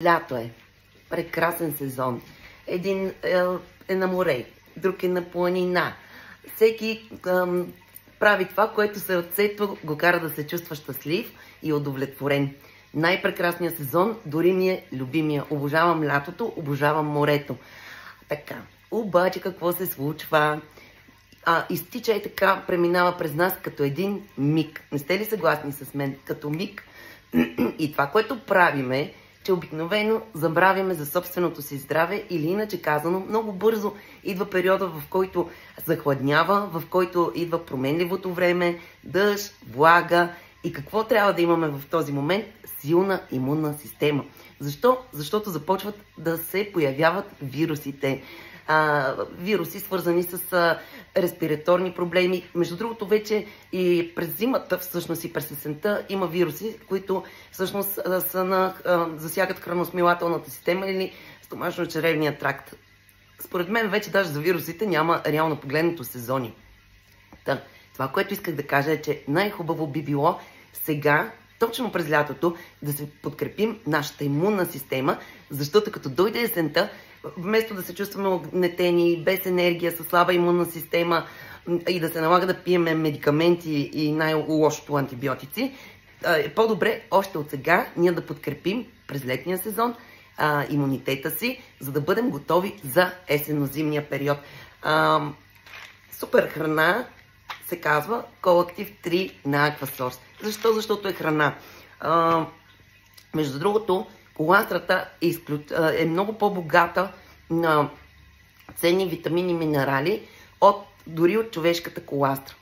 Лято е. Прекрасен сезон. Един е на море, друг е на планина. Всеки прави това, което сърцето го кара да се чувства щастлив и удовлетворен. Най-прекрасният сезон, дори ми е любимия. Обожавам лятото, обожавам морето. Така, обаче какво се случва? Изтича и така, преминава през нас като един миг. Не сте ли съгласни с мен? Като миг. И това, което правиме, че обикновено забравяме за собственото си здраве или иначе казано, много бързо идва периода, в който захладнява, в който идва променливото време, дъжд, влага. И какво трябва да имаме в този момент? Силна имунна система. Защо? Защото започват да се появяват вирусите. Вируси, свързани с респираторни проблеми. Между другото, вече и през зимата, всъщност и през есента, има вируси, които всъщност засягат храносмилателната система или стомашно-черевния тракт. Според мен вече даже за вирусите няма реално погледнато сезони. Това, което исках да кажа е, че най-хубаво би било сега, точно през лятото, да се подкрепим нашата имунна система, защото като дойде есента, вместо да се чувстваме огнетени, без енергия, със слаба имунна система и да се налага да пиеме медикаменти и най-лошото антибиотици, е по-добре още от сега ние да подкрепим през летния сезон имунитета си, за да бъдем готови за есенно-зимния период. Супер храна се казва Coactiv 3 на Aquasource. Защо? Защото е храна. Между другото, коластрата е много по-богата на ценни витамини и минерали дори от човешката коластра.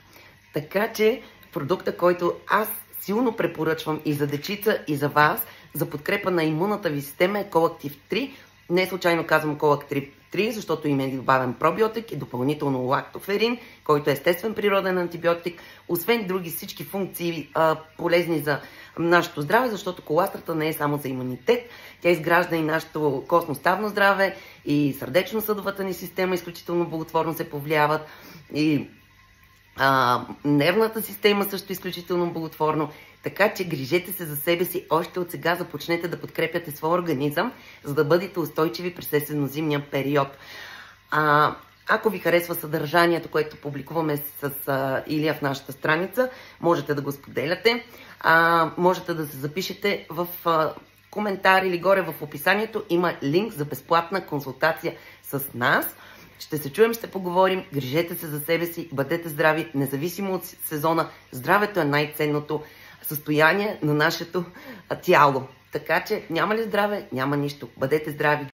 Така че продукта, който аз силно препоръчвам и за дечица, и за вас, за подкрепа на имунната ви система е Coactiv 3. Не случайно казвам Coactiv 3, защото има добавен пробиотик и допълнително лактоферин, който е естествен природен антибиотик, освен други всички функции полезни за нашето здраве, защото коластрата не е само за имунитет, тя изгражда и нашето костно-ставно здраве и сърдечно-съдовата ни система изключително благотворно се повлияват и нервната система също изключително благотворно. Така че грижете се за себе си още от сега, започнете да подкрепяте своя организъм, за да бъдете устойчиви през есенно-зимния период. Ако ви харесва съдържанието, което публикуваме с Илия в нашата страница, можете да го споделяте. Можете да се запишете в коментар или горе в описанието. Има линк за безплатна консултация с нас. Ще се чуем, ще поговорим. Грижете се за себе си, бъдете здрави, независимо от сезона. Здравето е най-ценното състояние на нашето тяло. Така че няма ли здраве, няма нищо. Бъдете здрави!